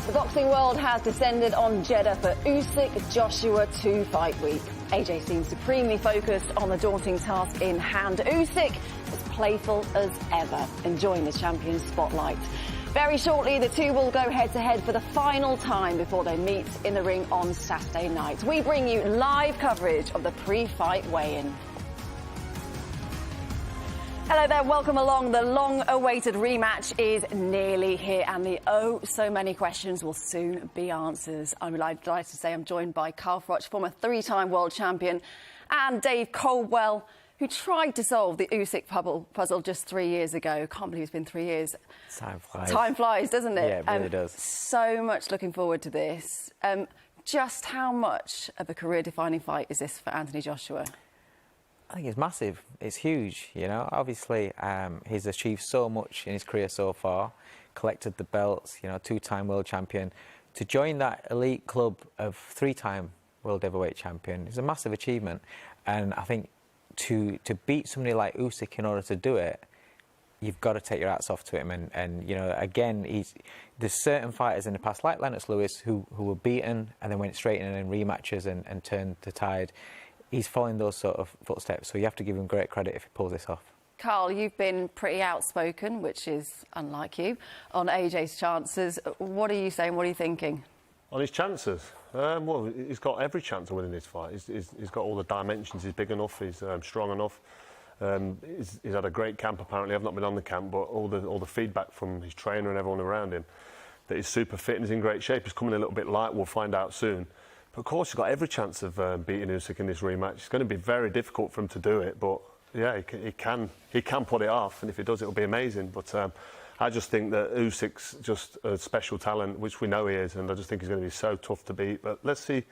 The boxing world has descended on Jeddah for Usyk Joshua 2-fight week. AJ seems supremely focused on the daunting task in hand. Usyk is playful as ever, enjoying the champion's spotlight. Very shortly, the two will go head-to-head for the final time before they meet in the ring on Saturday night. We bring you live coverage of the pre-fight weigh-in. Hello there, welcome along. The long-awaited rematch is nearly here and the so many questions will soon be answered. I'm delighted to say I'm joined by Carl Froch, former three-time world champion, and Dave Coldwell, who tried to solve the Usyk puzzle just 3 years ago. Can't believe it's been 3 years. Time flies. Time flies, doesn't it? Yeah, it really does. So much looking forward to this. Just how much of a career-defining fight is this for Anthony Joshua? I think it's massive. It's huge, you know. Obviously, he's achieved so much in his career so far, collected the belts, you know, two-time world champion. To join that elite club of three-time world heavyweight champion is a massive achievement. And I think to beat somebody like Usyk in order to do it, you've got to take your hats off to him. And you know, again, there's certain fighters in the past, like Lennox Lewis, who were beaten and then went straight in rematches and turned the tide. He's following those sort of footsteps, so you have to give him great credit if he pulls this off. Carl, you've been pretty outspoken, which is unlike you, on AJ's chances. What are you saying? What are you thinking? On his chances? Well, he's got every chance of winning this fight. He's got all the dimensions. He's big enough. He's strong enough. He's had a great camp, apparently. I've not been on the camp, but all the feedback from his trainer and everyone around him that he's super fit and he's in great shape. He's coming a little bit light. We'll find out soon. But of course, he's got every chance of beating Usyk in this rematch. It's going to be very difficult for him to do it, but yeah, he can put it off, and if he does, it'll be amazing. But I just think that Usyk's just a special talent, which we know he is, and I just think he's going to be so tough to beat. But let's see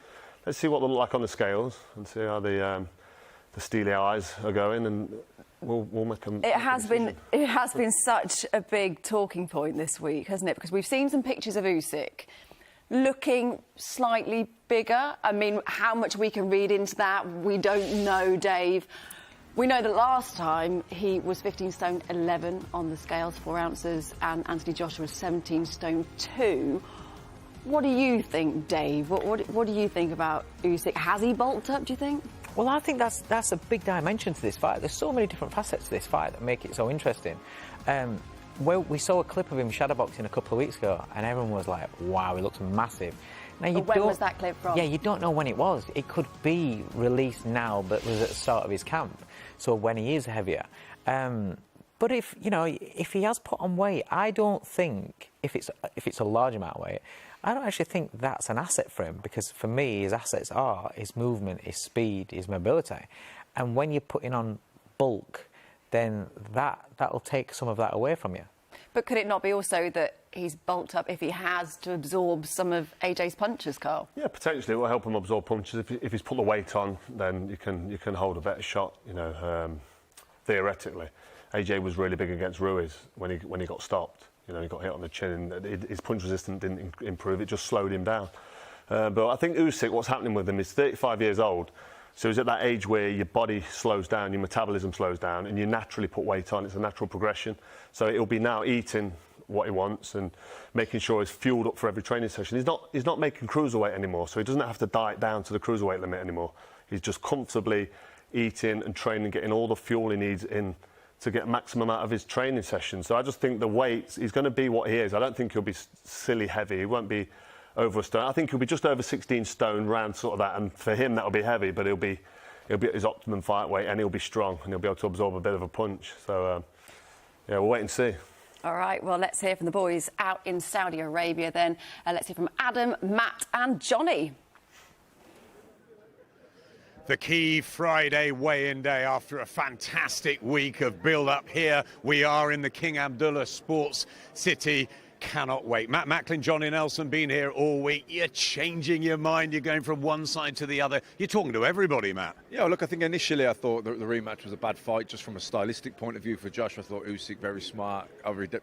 what they look like on the scales and see how the steely eyes are going, and we'll make them. It has been such a big talking point this week, hasn't it? Because we've seen some pictures of Usyk looking slightly bigger. I mean, how much we can read into that, we don't know, Dave. We know that last time he was 15 stone 11 on the scales, 4 ounces, and Anthony Joshua was 17 stone 2. What do you think, Dave? What do you think about Usyk? Has he bulked up, do you think? Well, I think that's a big dimension to this fight. There's so many different facets to this fight that make it so interesting. Well, we saw a clip of him shadowboxing a couple of weeks ago, and everyone was like, wow, he looks massive. Now, when was that clip from? Yeah, you don't know when it was. It could be released now, but was at the start of his camp, so when he is heavier. But if he has put on weight, I don't think, if it's a large amount of weight, I don't actually think that's an asset for him, because for me, his assets are his movement, his speed, his mobility. And when you're putting on bulk, then that'll take some of that away from you. But could it not be also that he's bulked up if he has to absorb some of AJ's punches, Carl? Yeah, potentially it will help him absorb punches. If he's put the weight on, then you can hold a better shot. You know, theoretically, AJ was really big against Ruiz when he got stopped. You know, he got hit on the chin, and his punch resistance didn't improve. It just slowed him down. But I think Usyk, what's happening with him, is 35 years old. So he's at that age where your body slows down, your metabolism slows down, and you naturally put weight on. It's a natural progression. So it'll be now eating what he wants and making sure he's fueled up for every training session. He's not making cruiserweight anymore, so he doesn't have to diet down to the cruiserweight limit anymore. He's just comfortably eating and training, getting all the fuel he needs in to get maximum out of his training sessions. So I just think the weight, he's going to be what he is. I don't think he'll be silly heavy. He won't be over a stone. I think he'll be just over 16 stone, round sort of that, and for him that'll be heavy, but he'll be at his optimum fight weight, and he'll be strong, and he'll be able to absorb a bit of a punch. So yeah, we'll wait and see. All right, well, let's hear from the boys out in Saudi Arabia then. Let's hear from Adam, Matt and Johnny. The key Friday weigh-in day after a fantastic week of build-up here. We are in the King Abdullah Sports City. Cannot wait. Matt Macklin, Johnny Nelson, been here all week. You're changing your mind. You're going from one side to the other. You're talking to everybody, Matt. Yeah, look, I think initially I thought that the rematch was a bad fight just from a stylistic point of view for Josh. I thought Usyk very smart,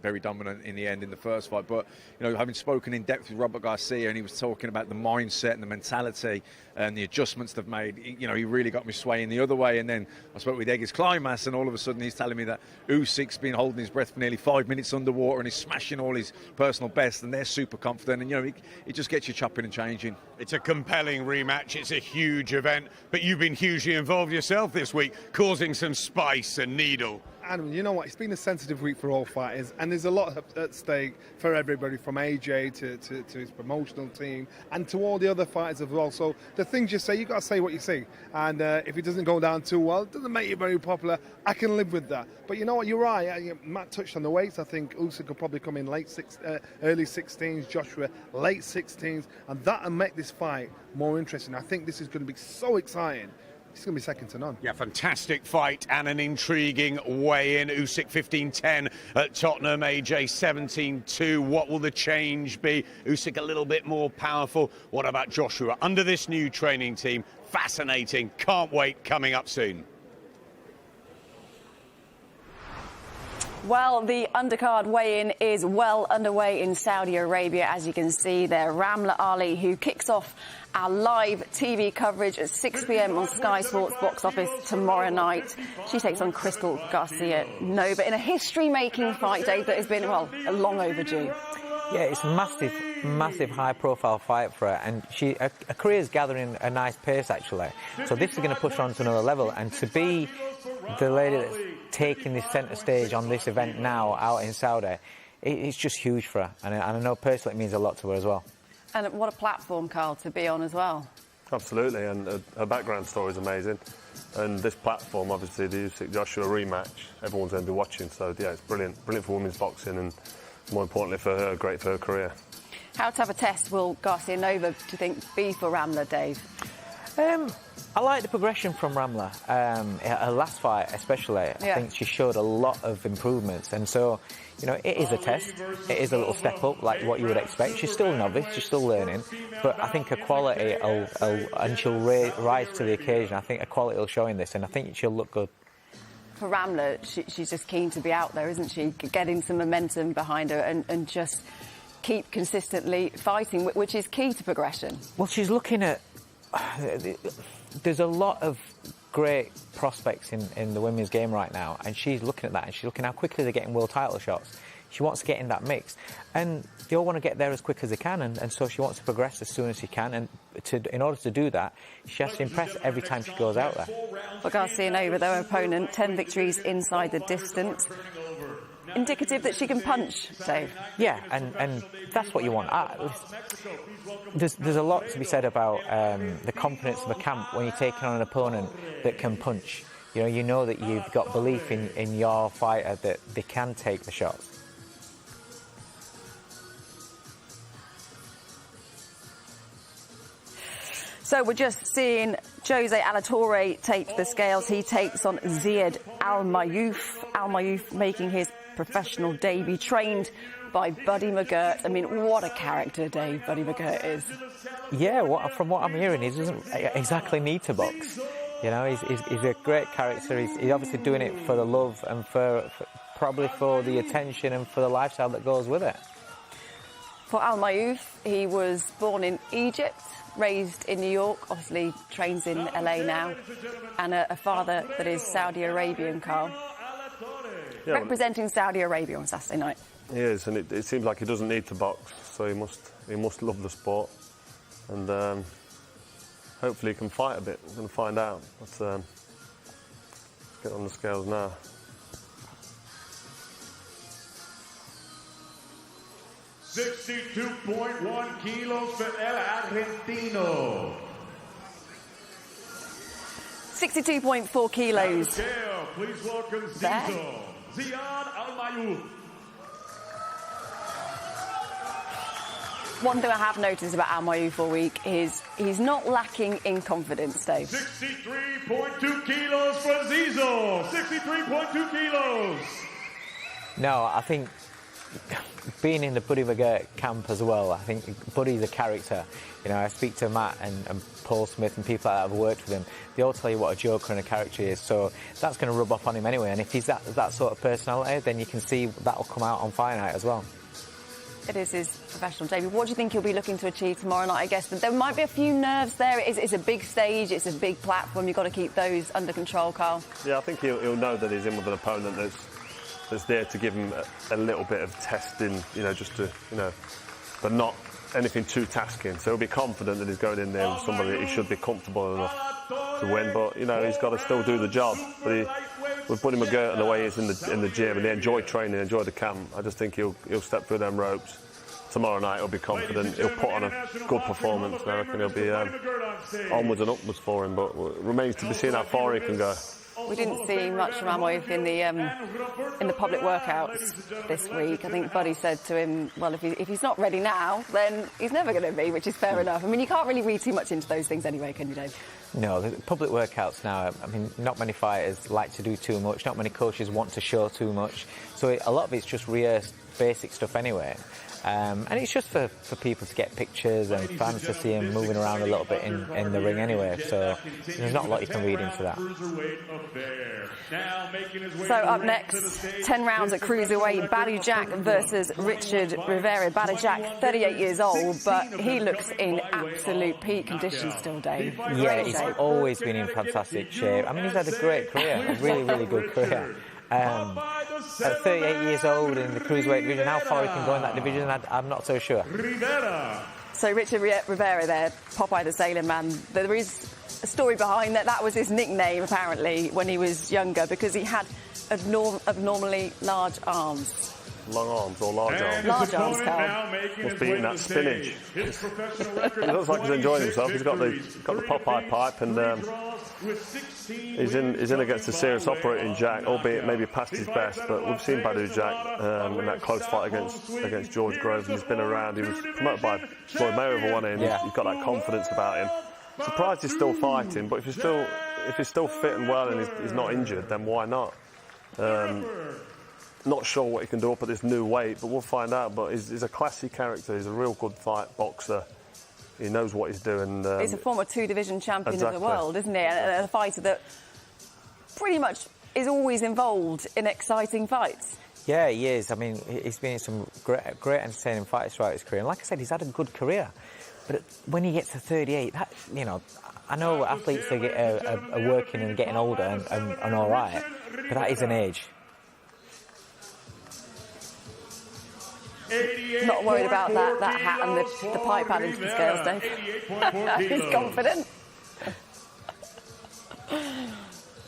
very dominant in the end in the first fight. But, you know, having spoken in depth with Robert Garcia, and he was talking about the mindset and the mentality and the adjustments they've made, you know, he really got me swaying the other way. And then I spoke with Egis Climax, and all of a sudden he's telling me that Usyk's been holding his breath for nearly 5 minutes underwater and he's smashing all his personal best, and they're super confident, and it just gets you chopping and changing. It's a compelling rematch. It's a huge event, but you've been hugely involved yourself this week, causing some spice and needle. Adam, you know what? It's been a sensitive week for all fighters, and there's a lot at stake for everybody, from AJ to his promotional team and to all the other fighters as well. So the things you say, you got to say what you say. And if it doesn't go down too well, it doesn't make you very popular. I can live with that. But you know what? You're right. Matt touched on the weights. I think Usyk could probably come in early 16s, Joshua late 16s, and that'll make this fight more interesting. I think this is going to be so exciting. It's going to be second to none. Yeah, fantastic fight and an intriguing weigh-in. Usyk 15-10 at Tottenham, AJ 17-2. What will the change be? Usyk a little bit more powerful. What about Joshua under this new training team? Fascinating. Can't wait. Coming up soon. Well, the undercard weigh-in is well underway in Saudi Arabia, as you can see there. Ramla Ali, who kicks off our live TV coverage at 6 p.m. on Sky Sports Box Office tomorrow night. She takes on Crystal Garcia Nova in a history-making fight, Dave, that has been, well, long overdue. Yeah, it's a massive high-profile fight for her, and her career's gathering a nice pace, actually. So this is going to push her on to another level, and to be the lady that's taking this centre stage on this event now out in Saudi, it's just huge for her, and I know personally it means a lot to her as well. And what a platform, Carl, to be on as well. Absolutely, and her background story is amazing. And this platform, obviously, the Usyk-Joshua rematch, everyone's going to be watching. So, yeah, it's brilliant for women's boxing, and more importantly for her, great for her career. How tough a test will Garcia Nova, do you think, be for Ramla, Dave? I like the progression from Ramla. Her last fight, especially, I think she showed a lot of improvements. And so, it is a test. It is a little step up, like what you would expect. She's still a novice. She's still learning. But I think her quality, and she'll rise to the occasion. I think her quality will show in this, and I think she'll look good. For Ramla, she's just keen to be out there, isn't she? Getting some momentum behind her and just keep consistently fighting, which is key to progression. Well, she's looking at... There's a lot of great prospects in the women's game right now, and she's looking at that, and she's looking how quickly they're getting world title shots. She wants to get in that mix, and they all want to get there as quick as they can, and so she wants to progress as soon as she can, and in order to do that, she has to impress every time she goes out there. For Garcia Nova, their opponent, 10 victories inside the distance. Indicative that she can punch, Dave. Yeah, and that's what you want. There's a lot to be said about the confidence of a camp when you're taking on an opponent that can punch. You know that you've got belief in your fighter that they can take the shots. So we're just seeing Jose Alatorre take the scales. He takes on Ziad Al-Mayouf. Al-Mayouf making his professional debut, trained by Buddy McGirt. I mean, what a character, Dave, Buddy McGirt is. Yeah, from what I'm hearing, he doesn't exactly need to box. He's a great character. He's obviously doing it for the love and for probably for the attention and for the lifestyle that goes with it. For Al-Mayouf, he was born in Egypt, raised in New York, obviously trains in LA now, and a father that is Saudi Arabian, Carl. Yeah, representing Saudi Arabia on Saturday night. He is, and it seems like he doesn't need to box, so he must love the sport, and hopefully he can fight a bit. We're going to find out. Let's get on the scales now. $62.1 kilos for El Argentino. 62.4 kilos. Scale, please welcome Ziad Al-Mayouf. One thing I have noticed about Al-Mayouf all week is he's not lacking in confidence, Dave. 63.2 kilos for Zizo. 63.2 kilos. No, I think being in the Buddy McGirt camp as well, I think Buddy's a character. I speak to Matt and Paul Smith and people like that have worked with him. They all tell you what a joker and a character he is, so that's going to rub off on him anyway. And if he's that sort of personality, then you can see that'll come out on fight night as well. It is his professional debut. What do you think he'll be looking to achieve tomorrow night, I guess? But there might be a few nerves there. It's a big stage, it's a big platform. You've got to keep those under control, Carl. Yeah, I think he'll know that he's in with an opponent that's that's there to give him a little bit of testing, just to, but not anything too tasking. So he'll be confident that he's going in there with somebody that he should be comfortable enough to win. But he's got to still do the job. But we've put him a go at the way he is in the gym, and they enjoy training, enjoy the camp. I just think he'll step through them ropes. Tomorrow night he'll be confident. He'll put on a good performance. And I reckon he'll be onwards and upwards for him. But it remains to be seen how far he can go. We didn't see much from Amoy in the public workouts this week. I think Buddy said to him, well, if he's not ready now, then he's never going to be, which is fair enough. I mean, you can't really read too much into those things anyway, can you, Dave? No, the public workouts now, I mean, not many fighters like to do too much. Not many coaches want to show too much. So a lot of it's just rehearsed basic stuff anyway. And it's just for people to get pictures and fans to see him moving around a little bit in the ring anyway. So there's not a lot you can read into that. So up next, 10 rounds at cruiserweight, Badou Jack versus Richard Rivera. Badou Jack, 38 years old, but he looks in absolute peak condition still, Dave. Yeah, he's always been in fantastic shape. I mean, he's had a great career, a really, really good career. At 38 years old in the cruiserweight division, how far he can go in that division, I'm not so sure. So Richard Rivera there, Popeye the Sailor Man, there is a story behind that. That was his nickname, apparently, when he was younger, because he had abnormally large arms. Long arms or large arms? Large arms, Carl. Must be eating that spinach. He looks like he's enjoying himself. He's got the Popeye pipe, and he's in against a serious operating Jack, albeit maybe past his best. But we've seen Badou Jack in that close fight against George Groves, and he's been around. He was promoted by Floyd Mayweather one end. He's got that confidence about him. Surprised he's still fighting, but if he's still fit and well and he's not injured, then why not? Not sure what he can do up at this new weight, but we'll find out. But he's a classy character. He's a real good fight boxer. He knows what he's doing. He's a former two-division champion of the world, isn't he? And a fighter that pretty much is always involved in exciting fights. Yeah, he is. I mean, he's been in some great entertaining fights throughout his career. And like I said, he's had a good career. But when he gets to 38, that, I know athletes are working and getting older and all right, but that is an age. Not worried about that hat and the pipe adding to the scales, Dave. He's confident.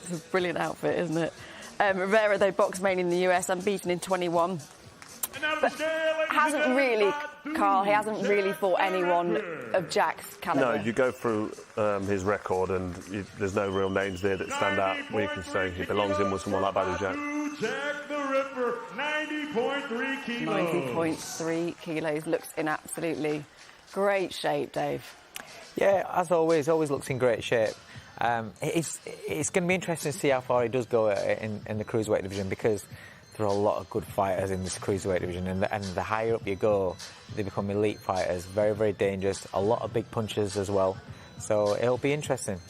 It's a brilliant outfit, isn't it? Rivera, though, boxed mainly in the US, unbeaten in 21. But hasn't really, Carl, he hasn't really fought anyone of Jack's calibre. No, you go through his record and there's no real names there that stand out where you can say he belongs in with someone like Badou Jack. Jack the Ripper, 90.3 kilos. 90.3 kilos, looks in absolutely great shape, Dave. Yeah, as always looks in great shape. It's going to be interesting to see how far he does go in the cruiserweight division, because there are a lot of good fighters in this cruiserweight division, and the higher up you go, they become elite fighters, very, very dangerous, a lot of big punches as well. So it'll be interesting.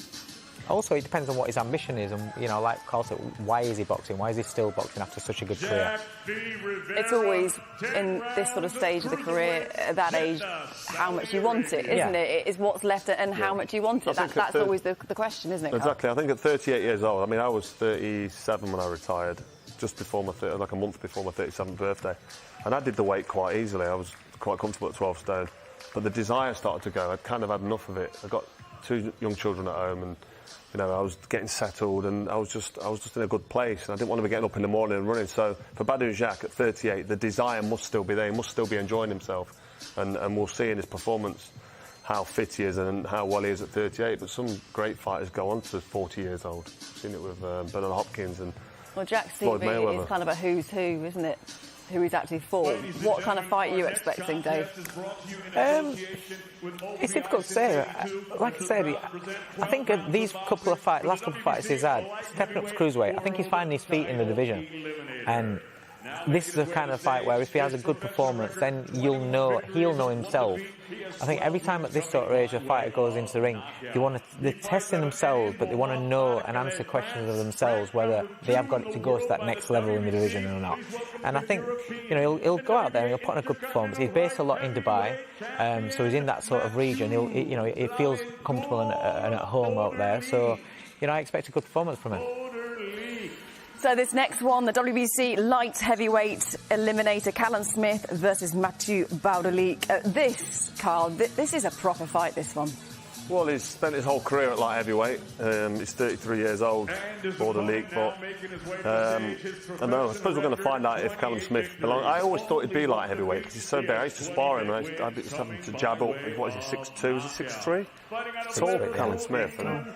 Also, it depends on what his ambition is, and like Carl said, why is he boxing? Why is he still boxing after such a good career? It's always in this sort of stage of the career, at that age, how much you want it, isn't it? It is what's left and how much you want it. That's always the question, isn't it, Carl? Exactly. I think at 38 years old, I mean, I was 37 when I retired, just before like a month before my 37th birthday, and I did the weight quite easily. I was quite comfortable at 12 stone, but the desire started to go. I'd kind of had enough of it. I got 2 young children at home, and I was getting settled, and I was just in a good place, and I didn't want to be getting up in the morning and running. So for Badou Jack at 38, the desire must still be there. He must still be enjoying himself, and we'll see in his performance how fit he is and how well he is at 38. But some great fighters go on to 40 years old. I've seen it with Bernard Hopkins and Jack's Floyd CV Mayweather. is kind of a who's who, isn't it? Who he's actually fought. What kind of fight are you expecting, Dave? It's difficult to say. Like I said, I think these last couple of fights he's had, stepping up to cruiserweight, I think he's finding his feet in the division. And this is the kind of fight where if he has a good performance, then he'll know himself. I think every time at this sort of age a fighter goes into the ring, they're testing themselves, but they want to know and answer questions of themselves whether they have got it to go to that next level in the division or not. And I think he'll go out there and he'll put on a good performance. He's based a lot in Dubai, so he's in that sort of region. He feels comfortable and at home out there. So I expect a good performance from him. So this next one, the WBC light heavyweight eliminator, Callum Smith versus Badou. This, Carl, this is a proper fight, this one. Well, he's spent his whole career at light heavyweight. He's 33 years old, border league, but I know. I suppose we're going to find out if Callum Smith belongs. I always thought he'd be light heavyweight because he's so big. I used to spar him. I used to have him to jab up. What is he, 6'2"? Is he 6'3"? Tall, Callum Smith. And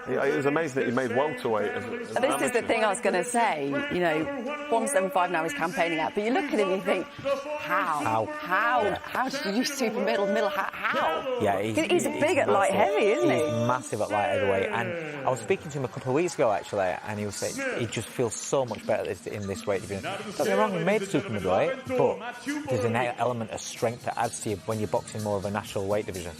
it was amazing that he made welterweight. This is the thing I was going to say. You know, 175 now he's campaigning at, but you look at him and you think, how did you super middle? How? Yeah, he's big at light heavy, isn't he? He's massive at light heavyweight, and I was speaking to him a couple of weeks ago actually, and he was saying he just feels so much better in this weight division. Don't get me wrong, he made super middleweight, but there's an element of strength that adds to you when you're boxing more of a natural weight division.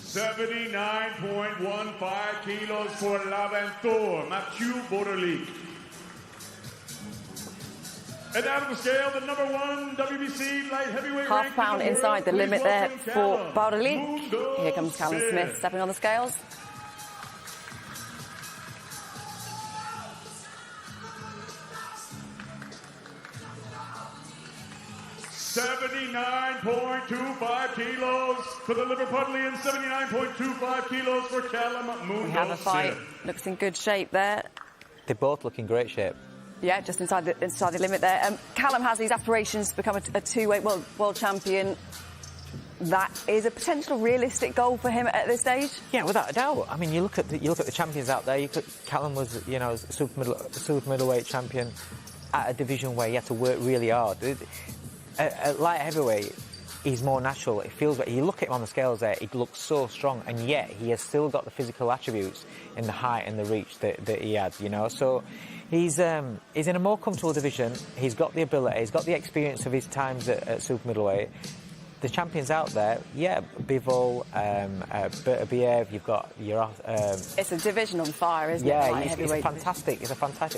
79.15 kilos for l'Aventure, Mathieu Borderleek. And out of the scale, the number 1 WBC light heavyweight Half pound inside the limit there for Badou. Here comes Callum Smith stepping on the scales. $79.25 kilos for the Liverpudlian, 79.25 kilos for Callum Smith. We have a fight. Looks in good shape there. They both look in great shape. Yeah, just inside the limit there. Callum has these aspirations to become a two-weight world champion. That is a potential realistic goal for him at this stage. Yeah, without a doubt. I mean, you look at the champions out there. Callum was, super middleweight champion at a division where he had to work really hard. At light heavyweight, he's more natural. It feels like you look at him on the scales there, he looks so strong, and yet he has still got the physical attributes in the height and the reach that he had, you know. So he's in a more comfortable division. He's got the ability, he's got the experience of his times at super middleweight. The champions out there, yeah, Bivol, Bertabiev, you've got your... it's a division on fire, isn't it? Yeah, it's a fantastic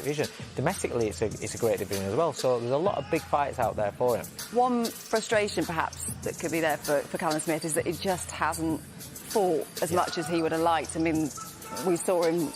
division. Domestically, it's a great division as well. So there's a lot of big fights out there for him. One frustration, perhaps, that could be there for Callum Smith is that he just hasn't fought as much as he would have liked. I mean, we saw him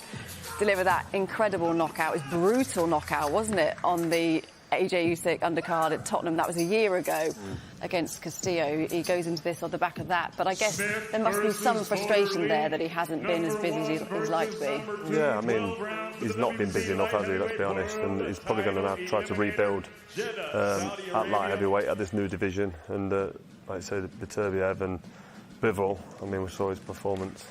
deliver that incredible knockout. It was brutal knockout, wasn't it, on the AJ Usyk undercard at Tottenham. That was a year ago against Castillo. He goes into this on the back of that. But I guess there must be some frustration there that he hasn't been as busy as he'd like to be. Yeah, I mean, he's not been busy enough, has he? Let's be honest. And he's probably going to have to try to rebuild at light heavyweight at this new division. And like I say, Bertabiev and Bivol. I mean, we saw his performance.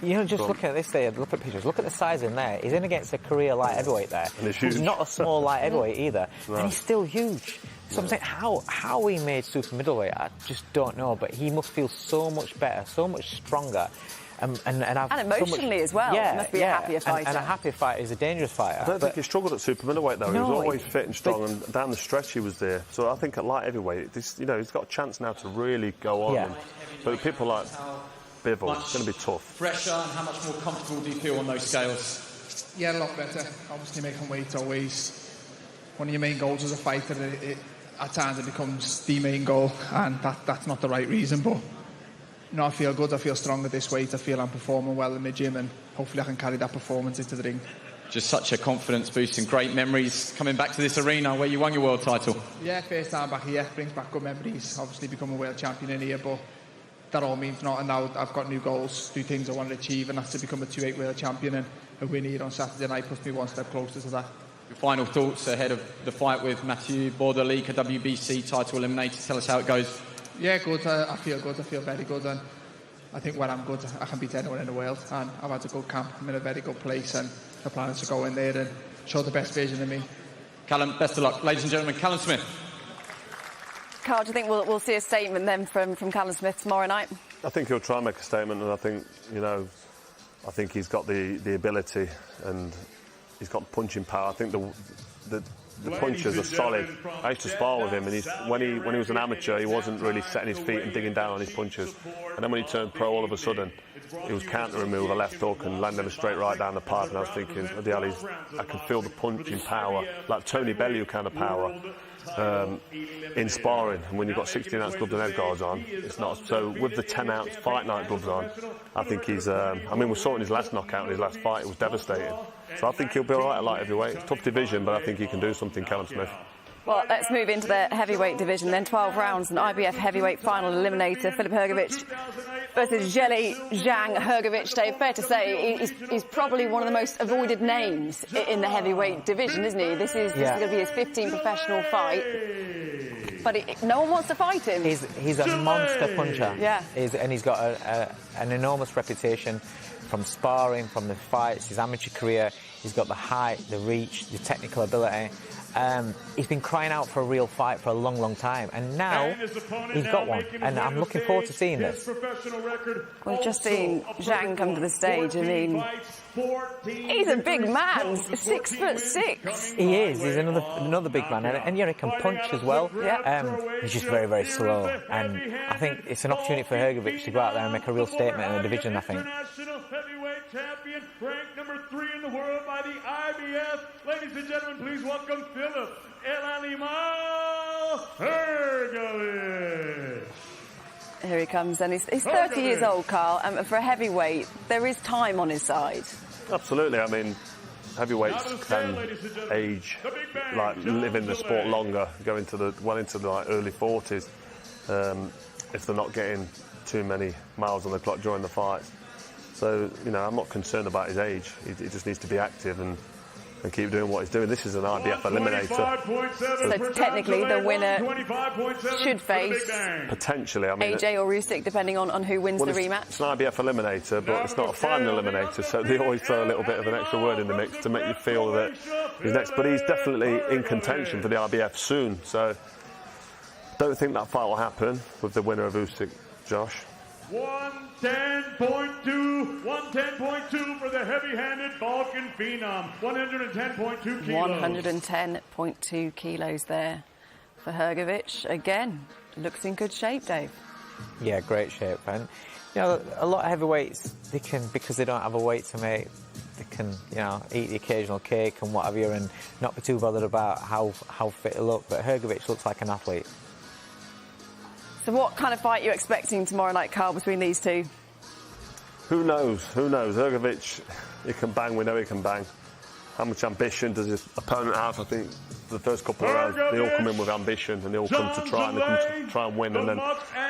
You know, just look at this there, look at pictures, look at the size in there. He's in against a career light heavyweight there. And he's not a small light heavyweight either. No. And he's still huge. So I'm saying, how he made super middleweight, I just don't know. But he must feel so much better, so much stronger. And emotionally as well. Yeah, he must be a happier fighter. And a happy fighter is a dangerous fighter. I don't think he struggled at super middleweight though. No, he was always fit and strong, and down the stretch he was there. So I think at light heavyweight, he's got a chance now to really go on. Yeah. But people like Bivol, it's going to be tough. Fresher, and how much more comfortable do you feel on those scales? Yeah, a lot better. Obviously, making weight always one of your main goals as a fighter. At times, it becomes the main goal, and that's not the right reason. But I feel good. I feel strong at this weight. I feel I'm performing well in the gym, and hopefully, I can carry that performance into the ring. Just such a confidence boost and great memories coming back to this arena where you won your world title. Yeah, first time back here brings back good memories. Obviously, become a world champion in here, but that all means nothing now. I've got new goals, new things I want to achieve, and that's to become a 2-8 world champion, and a win here on Saturday night puts me one step closer to that. Your final thoughts ahead of the fight with Mathieu Borderleek, a WBC title eliminator. Tell us how it goes. Yeah, good. I feel good. I feel very good, and I think when I'm good, I can beat anyone in the world. And I've had a good camp. I'm in a very good place, and the plan is to go in there and show the best version of me. Callum, best of luck. Ladies and gentlemen, Callum Smith. Carl, do you think we'll see a statement then from Callum Smith tomorrow night? I think he'll try and make a statement, and I think he's got the ability, and he's got punching power. I think the punches are solid. I used to spar with him, and when he was an amateur, he wasn't really setting his feet and digging down on his punches. And then when he turned pro, all of a sudden, he was countering me with a left hook and landing a straight right down the park. And I was thinking, I can feel the punching power, like Tony Bellew kind of power. in sparring, and when you've got 16-ounce gloves and head guards on, it's not. So with the 10-ounce fight night gloves on, I think he's. I mean, we saw it in his last knockout, in his last fight, it was devastating. So I think he'll be all right at light heavyweight. It's a tough division, but I think he can do something, Callum Smith. Well, let's move into the heavyweight division then. 12 rounds, an IBF heavyweight final eliminator. Filip Hrgović versus Zhilei Zhang. Hrgović, Dave, fair to say, he's probably one of the most avoided names in the heavyweight division, isn't he? This is going to be his 15th professional fight. But no one wants to fight him. He's a monster puncher. Yeah. And he's got an enormous reputation from sparring, from the fights, his amateur career. He's got the height, the reach, the technical ability. He's been crying out for a real fight for a long, long time, and now he's got one, and I'm looking forward to seeing this. We've just seen Zhang come to the stage. I mean, he's a big man, 6'6". He is. He's another big man, and he can punch as well. Yeah. He's just very, very slow, and I think it's an opportunity for Hrgović to go out there and make a real statement in the division, I think. Champion, ranked number 3 in the world by the IBF. Ladies and gentlemen, please welcome Filip El Animal Hrgović. Here he comes, and he's 30 years old, Carl, and for a heavyweight, there is time on his side. Absolutely. I mean, heavyweights can age, like live in the sport longer, go into the like early 40s, if they're not getting too many miles on the clock during the fights. So, you know, I'm not concerned about his age. He just needs to be active and keep doing what he's doing. This is an IBF eliminator. So technically, the winner should face potentially, I mean, AJ or Usyk, depending on who wins the rematch. It's an IBF eliminator, but it's not a final eliminator, so they always throw a little bit of an extra word in the mix to make you feel that he's next. But he's definitely in contention for the IBF soon, so don't think that fight will happen with the winner of Usyk, Josh. 110.2 for the heavy-handed Balkan phenom. 110.2 kilos. 110.2 kilos there for Hrgović. Again, looks in good shape, Dave. Yeah, great shape. And, you know, a lot of heavyweights, they can, because they don't have a weight to make, they can, you know, eat the occasional cake and what have you and not be too bothered about how fit they look. But Hrgović looks like an athlete. So what kind of fight are you expecting tomorrow night, Carl, between these two? Who knows? Who knows? Hrgović, he can bang. We know he can bang. How much ambition does his opponent have? I think the first couple of rounds, they all come in with ambition and they all come to try and win, and then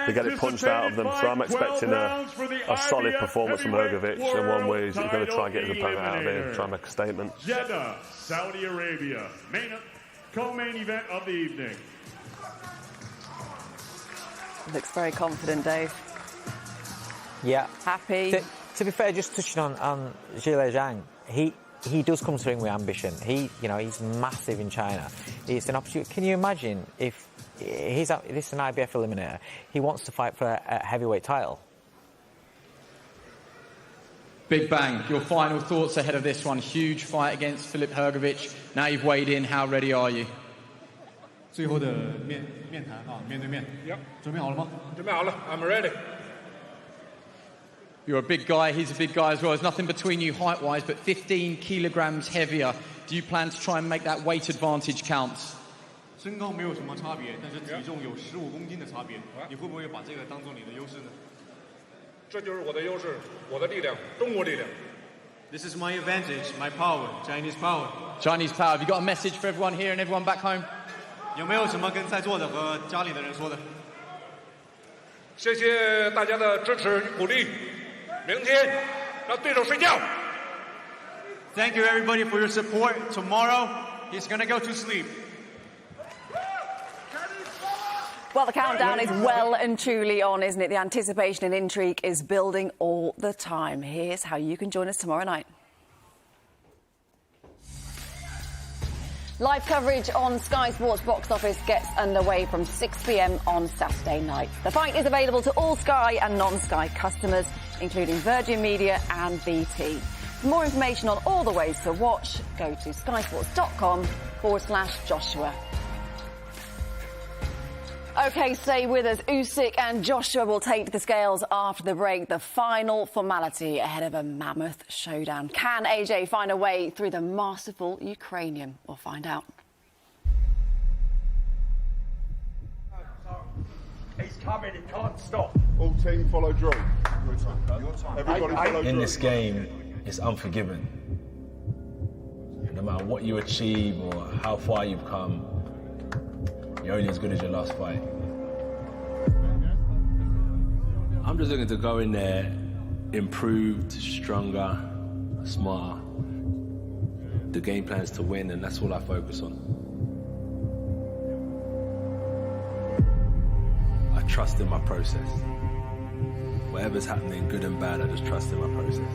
they get it punched out of them. So I'm expecting a solid performance from Hrgović, and one where he's going to try and get his opponent out of here and try and make a statement. Jeddah, Saudi Arabia, co-main event of the evening. Looks very confident, Dave. Yeah. Happy. To be fair, just touching on Zhilei Zhang, he does come to ring with ambition. He's massive in China. It's an opportunity. Can you imagine if this is an IBF eliminator? He wants to fight for a heavyweight title. Big Bang, your final thoughts ahead of this one. Huge fight against Filip Hrgović. Now you've weighed in. How ready are you? 最后的面谈啊，面对面。准备好了吗？准备好了 ，I'm ready. You're a big guy, he's a big guy as well. There's nothing between you height-wise, but 15 kilograms heavier. Do you plan to try and make that weight advantage count? 身高没有什么差别，但是体重有15公斤的差别。你会不会把这个当做你的优势呢？这就是我的优势，我的力量，中国力量。This is my advantage, my power, Chinese power. Chinese power. Have you got a message for everyone here and everyone back home? 有没有什么跟在座的和家里的人说的？谢谢大家的支持与鼓励。明天让对手睡觉。Thank you everybody for your support. Tomorrow he's gonna go to sleep. Well, the countdown is well and truly on, isn't it? The anticipation and intrigue is building all the time. Here's how you can join us tomorrow night. Live coverage on Sky Sports Box Office gets underway from 6 p.m. on Saturday night. The fight is available to all Sky and non-Sky customers, including Virgin Media and BT. For more information on all the ways to watch, go to skysports.com/Joshua. OK, stay with us. Usyk and Joshua will take to the scales after the break. The final formality ahead of a mammoth showdown. Can AJ find a way through the masterful Ukrainian? We'll find out. He's coming, he can't stop. All team follow draw. Everybody follow In draw. this game, it's unforgiving. No matter what you achieve or how far you've come, you're only as good as your last fight. I'm just looking to go in there improved, stronger, smarter. The game plan is to win, and that's all I focus on. I trust in my process. Whatever's happening, good and bad, I just trust in my process.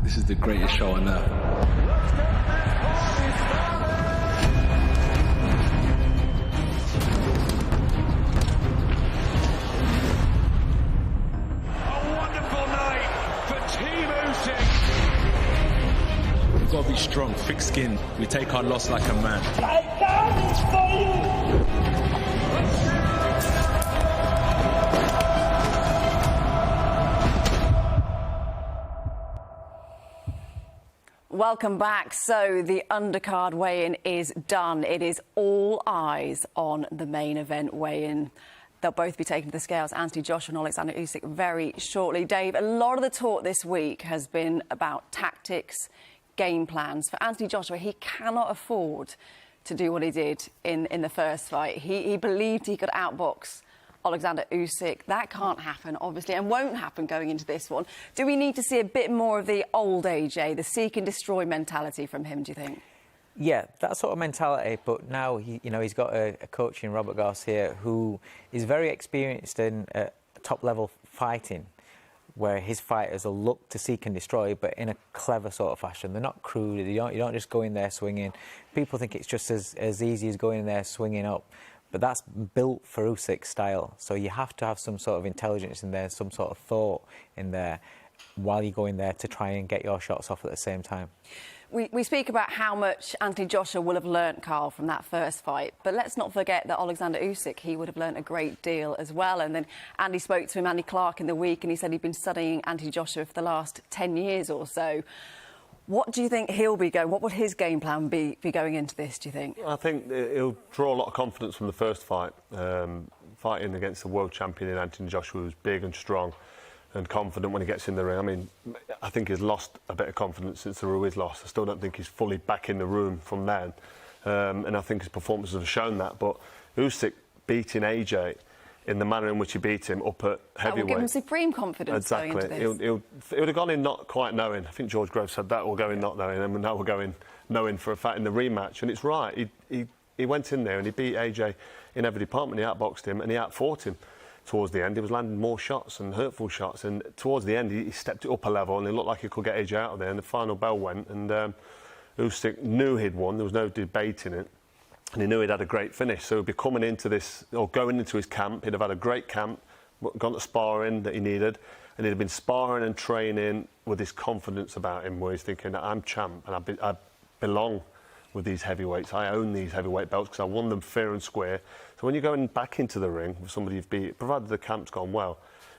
This is the greatest show on earth. We've got to be strong, thick skin. We take our loss like a man. I got this for you! Welcome back. So the undercard weigh-in is done. It is all eyes on the main event weigh-in. They'll both be taken to the scales, Anthony Joshua and Oleksandr Usyk, very shortly. Dave, a lot of the talk this week has been about tactics, game plans. For Anthony Joshua, he cannot afford to do what he did in the first fight. He believed he could outbox Oleksandr Usyk. That can't happen, obviously, and won't happen going into this one. Do we need to see a bit more of the old AJ, the seek and destroy mentality from him, do you think? Yeah, that sort of mentality, but now he's got a coach in Robert Garcia who is very experienced in top-level fighting, where his fighters will look to seek and destroy, but in a clever sort of fashion. They're not crude. You don't just go in there swinging. People think it's just as easy as going in there swinging up. But that's built for Usyk's style. So you have to have some sort of intelligence in there, some sort of thought in there while you go in there to try and get your shots off at the same time. We speak about how much Anthony Joshua will have learnt, Carl, from that first fight. But let's not forget that Oleksandr Usyk, he would have learnt a great deal as well. And then Andy spoke to him, Andy Clark, in the week, and he said he'd been studying Anthony Joshua for the last 10 years or so. What do you think he'll be going? What would his game plan be going into this, do you think? I think he'll draw a lot of confidence from the first fight. Fighting against the world champion in Anthony Joshua, who's big and strong and confident when he gets in the ring. I mean, I think he's lost a bit of confidence since the Ruiz loss. I still don't think he's fully back in the room from then. and I think his performances have shown that. But Usyk beating AJ in the manner in which he beat him up at heavyweight. That will give him supreme confidence exactly. going into this. He would have gone in not quite knowing. I think George Grove said that, we'll go in not knowing, and now we're going knowing for a fact in the rematch. And it's right. He went in there and he beat AJ in every department. He outboxed him and he outfought him. Towards the end, he was landing more shots and hurtful shots. And towards the end, he stepped it up a level and it looked like he could get AJ out of there. And the final bell went, and Usyk knew he'd won. There was no debating it. And he knew he'd had a great finish. So he'd be coming into this, or going into his camp, he'd have had a great camp, gone to sparring that he needed, and he'd have been sparring and training with this confidence about him, where he's thinking, I'm champ, and I belong with these heavyweights. I own these heavyweight belts because I won them fair and square. So when you're going back into the ring with somebody you've beat, provided the camp's gone well,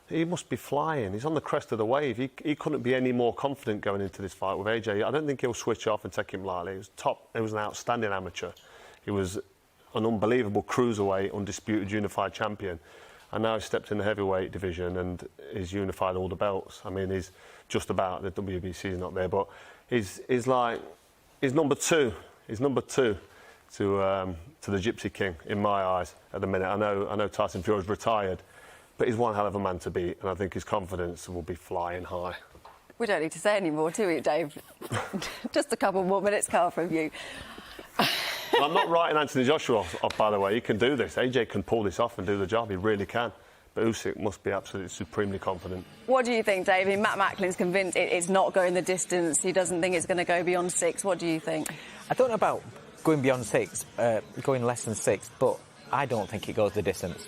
he must be flying. He's on the crest of the wave. He couldn't be any more confident going into this fight with AJ. I don't think he'll switch off and take him lightly. He was top. He was an outstanding amateur. He was an unbelievable cruiserweight, undisputed unified champion. And now he's stepped in the heavyweight division and he's unified all the belts. I mean, he's just about, the WBC's not there, but he's number two. He's number two to the Gypsy King, in my eyes, at the minute. I know Tyson Fury's retired, but he's one hell of a man to beat, and I think his confidence will be flying high. We don't need to say any more, do we, Dave? Just a couple more minutes, Carl, from you. I'm not writing Anthony Joshua off, by the way. He can do this. AJ can pull this off and do the job. He really can. But Usyk must be absolutely supremely confident. What do you think, Dave? I mean, Matt Macklin's convinced it's not going the distance. He doesn't think it's going to go beyond 6. What do you think? I don't know about going beyond 6, going less than 6, but I don't think it goes the distance.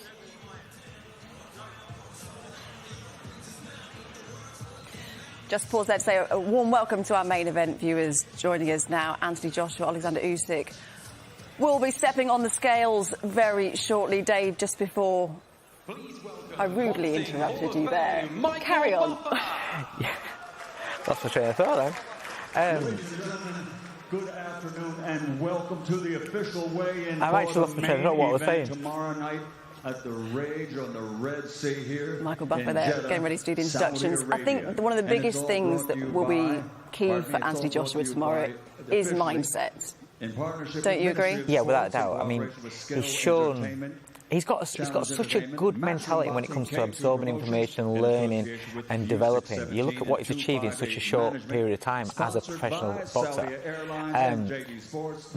Just pause there to say a warm welcome to our main event viewers joining us now. Anthony Joshua, Oleksandr Usyk will be stepping on the scales very shortly. Dave, just before I rudely interrupted you there. Carry on. Yeah. That's my train of thought then. Ladies and gentlemen, good afternoon and welcome to the official weigh-in. I've actually lost my train of thought what I was saying. Tomorrow night at the Rage on the Red Sea here. Michael Buffer there, getting ready to do the introductions. I think one of the biggest things that will be key for Anthony Joshua tomorrow is mindset. Don't you agree? Yeah, without a doubt. I mean, he's shown... He's got such a good mentality when it comes to absorbing information, learning and developing. You look at what he's achieved in such a short period of time as a professional boxer.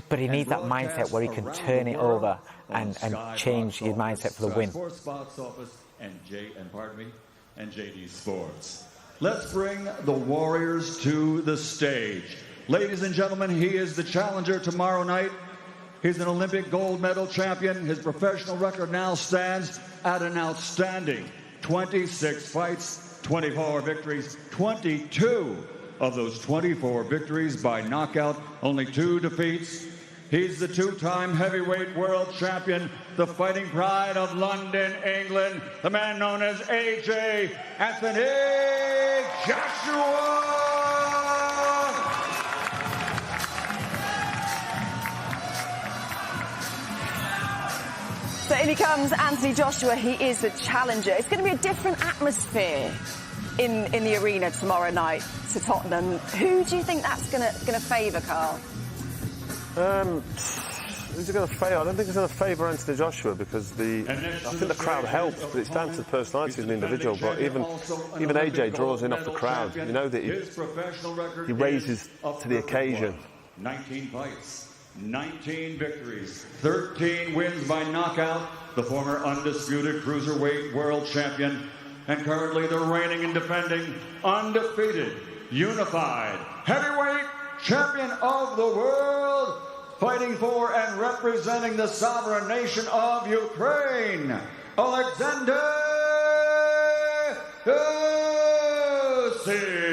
But he needs that mindset where he can turn it over and change his mindset for the win. And JD Sports. Let's bring the Warriors to the stage. Ladies and gentlemen, he is the challenger tomorrow night. He's an Olympic gold medal champion. His professional record now stands at an outstanding 26 fights, 24 victories, 22 of those 24 victories by knockout, only 2 defeats. He's the 2-time heavyweight world champion, the fighting pride of London, England, the man known as AJ Anthony Joshua. So in he comes, Anthony Joshua. He is the challenger. It's going to be a different atmosphere in the arena tomorrow night to Tottenham. Who do you think that's going to favour, Carl? Who's it going to favour? I don't think it's going to favour Anthony Joshua because I think the crowd helps, but it's down to the personality of the individual. But even AJ draws in off the crowd. You know that he raises to the occasion. 19 fights. 19 victories, 13 wins by knockout, the former undisputed cruiserweight world champion, and currently the reigning and defending undefeated unified heavyweight champion of the world, fighting for and representing the sovereign nation of Ukraine, Oleksandr Usyk.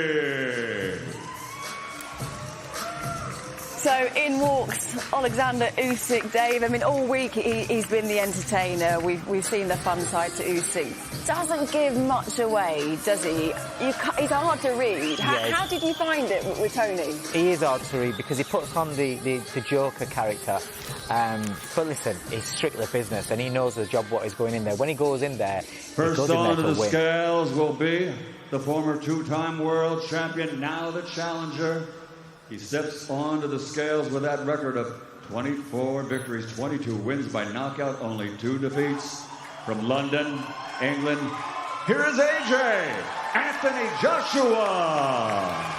So in walks Oleksandr Usyk, Dave. I mean, all week he's been the entertainer. We've seen the fun side to Usyk. Doesn't give much away, does he? He's hard to read. How did you find it with Tony? He is hard to read because he puts on the Joker character. But listen, it's strictly business, and he knows the job what is going in there. When he goes in there, first on the scales will be the former 2-time world champion, now the challenger. He steps onto the scales with that record of 24 victories, 22 wins by knockout, only 2 defeats. From London, England, here is AJ Anthony Joshua.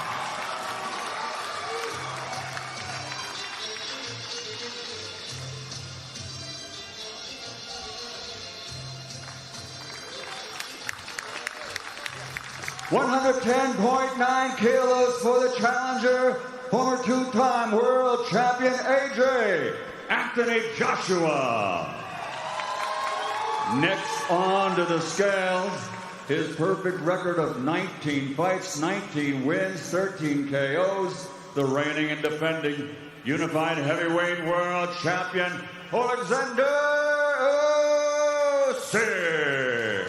$110.9 kilos for the challenger, former 2-time world champion AJ Anthony Joshua. Next on to the scales, his perfect record of 19 fights, 19 wins, 13 KOs, the reigning and defending unified heavyweight world champion, Oleksandr Usyk.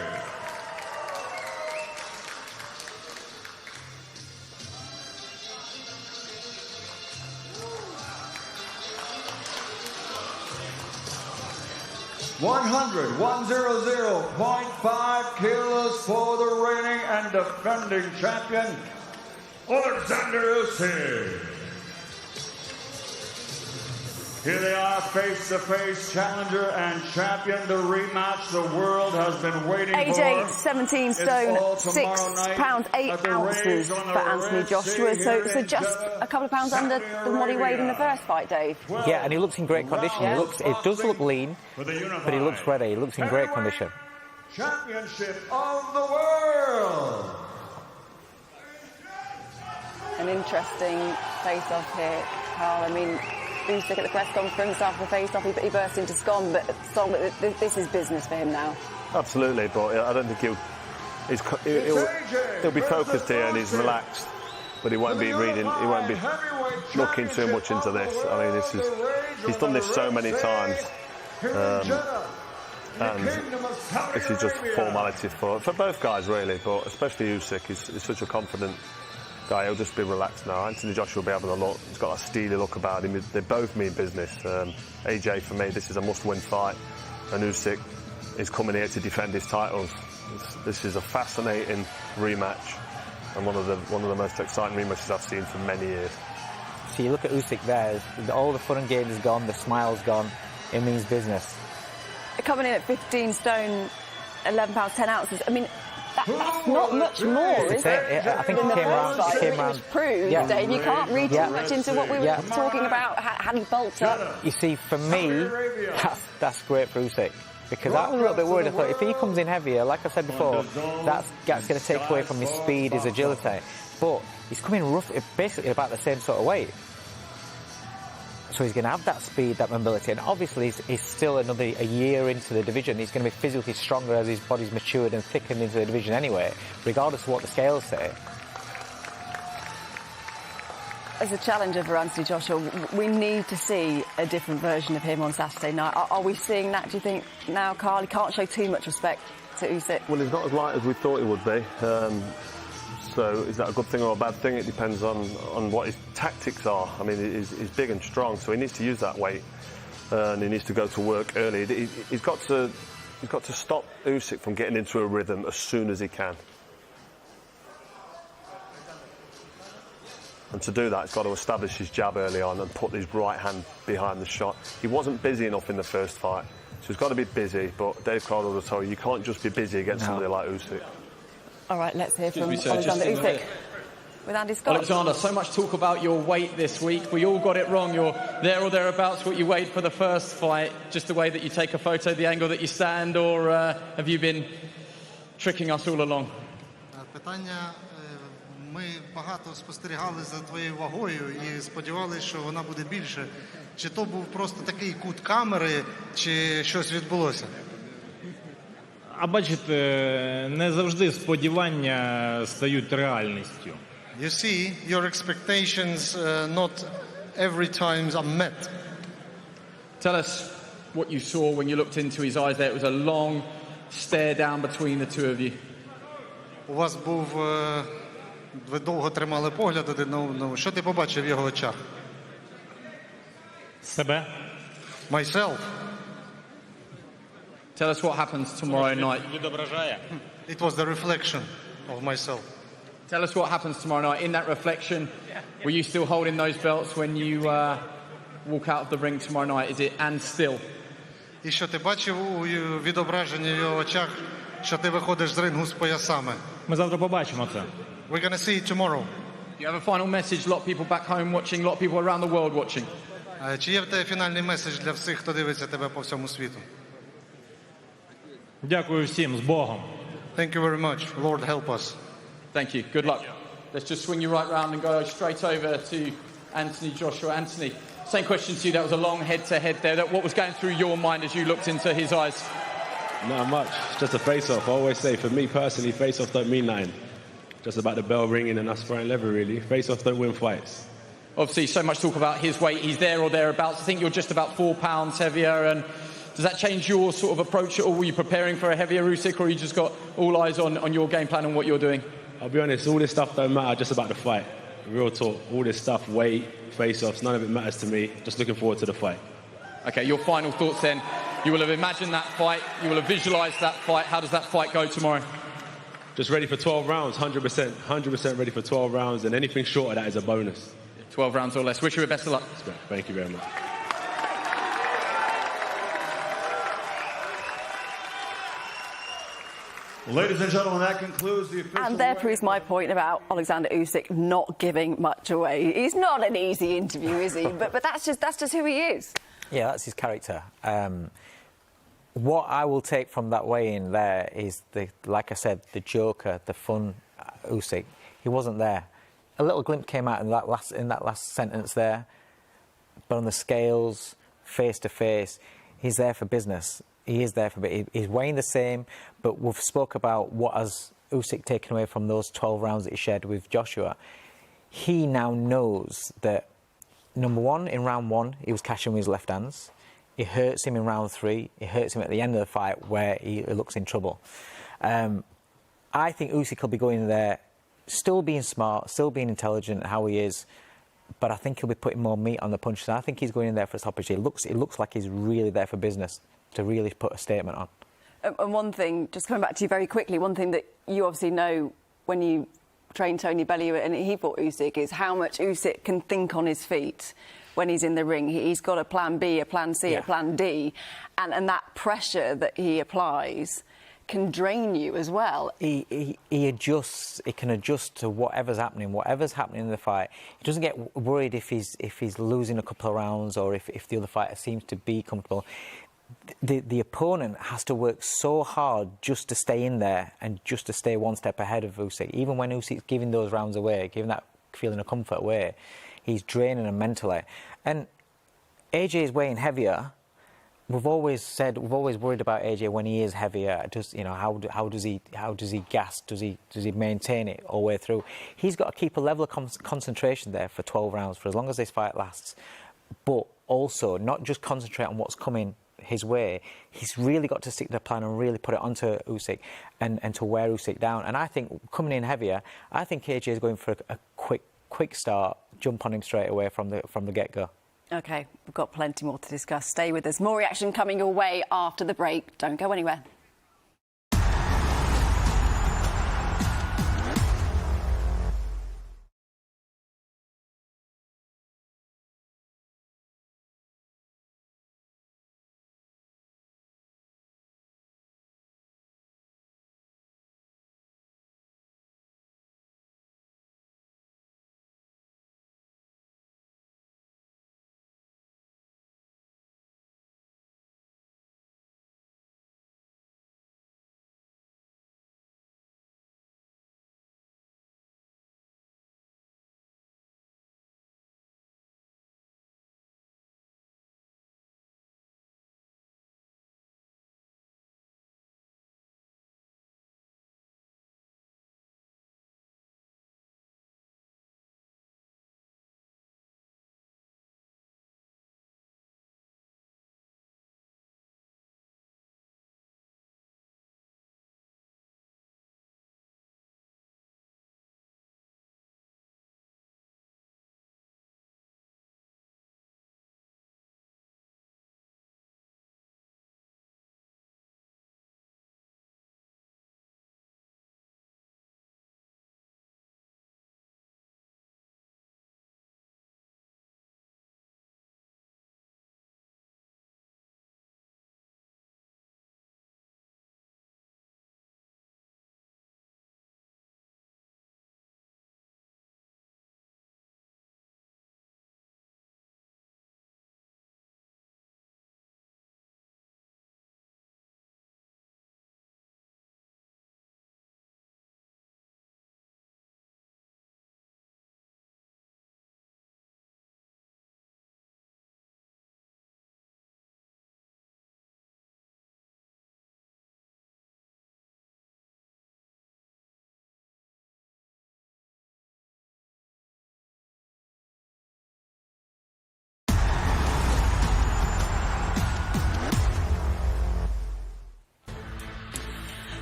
$100.5 kilos for the reigning and defending champion, Oleksandr Usyk. Here they are, face-to-face challenger and champion. The rematch the world has been waiting for. AJ, 17 stone, 6 pounds 8 ounces for Anthony Joshua. So just a couple of pounds under than what he weighed in the first fight, Dave. Yeah, and he looks in great condition. It does look lean, but he looks ready. He looks in great condition. Championship of the world. An interesting face-off here, Carl. I mean, Usyk at the press conference after the face-off, he burst into song, but this is business for him now. Absolutely, but I don't think he'll be focused here and he's relaxed, but he won't be looking too much into this. I mean, he's done this so many times, and this is just formality for both guys really, but especially Usyk. He's such a confident guy. He'll just be relaxed now. Anthony Joshua will be having a look. He's got a steely look about him. They both mean business. AJ, for me, this is a must-win fight, and Usyk is coming here to defend his titles. This is a fascinating rematch, and one of the most exciting rematches I've seen for many years. So you look at Usyk there, all the fun and games is gone, the smile's gone. It means business. Coming in at 15 stone, 11 pounds 10 ounces. I mean, that's not much more, is it? I think it came around. Which proves, Dave, you can't read too much into what we were talking about. Had he bulked up? You see, for me, that's great for Usyk. Because I was a little bit worried. I thought if he comes in heavier, like I said before, that's going to take away from his speed, his agility. But he's coming rough, basically about the same sort of weight. So he's going to have that speed, that mobility, and obviously he's still a year into the division. He's going to be physically stronger as his body's matured and thickened into the division anyway, regardless of what the scales say. As a challenger for Anthony Joshua, we need to see a different version of him on Saturday night. Are we seeing that, do you think, now, Carl? He can't show too much respect to Usyk. Well, he's not as light as we thought he would be. So is that a good thing or a bad thing? It depends on what his tactics are. I mean, he's big and strong, so he needs to use that weight, and he needs to go to work early. He's got to stop Usyk from getting into a rhythm as soon as he can. And to do that, he's got to establish his jab early on and put his right hand behind the shot. He wasn't busy enough in the first fight, so he's got to be busy. But Dave Caldwell will tell you can't just be busy against somebody like Usyk. All right, let's hear from Oleksandr Usyk with Andy Scott. Oleksandr, so much talk about your weight this week. We all got it wrong. You're there or thereabouts what you weighed for the first fight, just the way that you take a photo, the angle that you stand, or have you been tricking us all along? Питання, ми багато спостерігали за твоєю вагою і сподівалися, що вона буде більше. Чи то був просто такий кут камери, чи щось відбулося? А бачите, не завжди сподівання стають реальністю. You see, your expectations not every time are met. Tell us what you saw when you looked into his eyes there. It was a long stare down between the two of you. У вас був, ви довго тримали погляд один на одного. Що ти побачив в його очах? Себе. Myself. Tell us what happens tomorrow night. It was the reflection of myself. Tell us what happens tomorrow night. In that reflection, were you still holding those belts when you walk out of the ring tomorrow night? Is it and still? І що ти бачив у відображенні в його очах, що ти виходиш з рингу з поясами? Ми завтра побачимо це. We're gonna see it tomorrow. You have a final message, a lot of people back home watching, a lot of people around the world watching. Чи є в тебе фінальний меседж для всіх, хто дивиться тебе по всьому світу? Дякую всім, з Богом. Thank you very much. Lord help us. Thank you. Good luck. Let's just swing you right round and go straight over to Anthony Joshua. Anthony, same question to you. That was a long head-to-head there. What was going through your mind as you looked into his eyes? Not much. It's just a face-off. I always say, for me personally, face-offs don't mean nothing. Just about the bell ringing and us throwing lever, really. Face-offs don't win fights. Obviously, so much talk about his weight. He's there or thereabouts. I think you're just about 4 pounds heavier. And does that change your sort of approach at all? Were you preparing for a heavier Usyk, or you just got all eyes on your game plan and what you're doing? I'll be honest, all this stuff don't matter, just about the fight. Real talk. All this stuff, weight, face-offs, none of it matters to me. Just looking forward to the fight. Okay, your final thoughts then. You will have imagined that fight. You will have visualised that fight. How does that fight go tomorrow? Just ready for 12 rounds, 100%. 100% ready for 12 rounds, and anything short of that is a bonus. 12 rounds or less. Wish you the best of luck. Thank you very much. Ladies and gentlemen, that concludes the official... And there proves my point about Oleksandr Usyk not giving much away. He's not an easy interview, is he? but that's just who he is. Yeah, that's his character. What I will take from that weigh-in there is, like I said, the joker, the fun Usyk. He wasn't there. A little glimpse came out in that last sentence there, but on the scales, face to face, he's there for business. He is there for business. He's weighing the same, but we've spoke about what has Usyk taken away from those 12 rounds that he shared with Joshua. He now knows that, number one, in round one, he was cashing with his left hands. It hurts him in round 3. It hurts him at the end of the fight where he looks in trouble. I think Usyk will be going there, still being smart, still being intelligent, how he is, but I think he'll be putting more meat on the punches. And I think he's going in there for his opportunity. It looks like he's really there for business, to really put a statement on. And one thing, just coming back to you very quickly, one thing that you obviously know when you train Tony Bellew and he fought Usyk is how much Usyk can think on his feet when he's in the ring. He's got a plan B, a plan C, a plan D, and that pressure that he applies can drain you as well. He adjusts. He can adjust to whatever's happening in the fight. He doesn't get worried if he's losing a couple of rounds or if the other fighter seems to be comfortable. The opponent has to work so hard just to stay in there and just to stay one step ahead of Usyk. Even when Usyk's giving those rounds away, giving that feeling of comfort away, he's draining them mentally. And AJ is weighing heavier. We've always worried about AJ when he is heavier. How does he gas? Does he maintain it all the way through? He's got to keep a level of concentration there for 12 rounds for as long as this fight lasts. But also not just concentrate on what's coming his way. He's really got to stick to the plan and really put it onto Usyk and to wear Usyk down. And I think coming in heavier, I think AJ is going for a quick start, jump on him straight away from the get-go. OK, we've got plenty more to discuss. Stay with us. More reaction coming your way after the break. Don't go anywhere.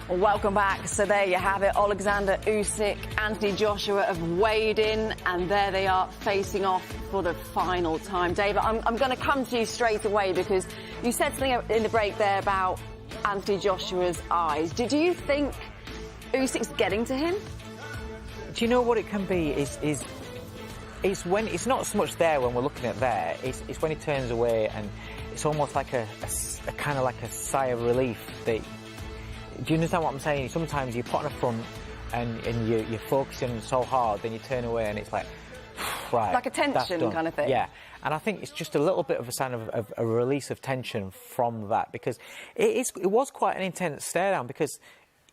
Well, welcome back. So there you have it. Oleksandr Usyk, Anthony Joshua have weighed in, and there they are facing off for the final time. David, I'm going to come to you straight away because you said something in the break there about Anthony Joshua's eyes. Did you think Usyk's getting to him? Do you know what it can be? It's when it's not so much there when we're looking at there. It's when he turns away, and it's almost like a kind of like a sigh of relief. That, do you understand what I'm saying? Sometimes you put on a front and you're focusing so hard, then you turn away and it's like, right, like a tension kind of thing. Yeah, and I think it's just a little bit of a sign of a release of tension from that, because it was quite an intense stare down, because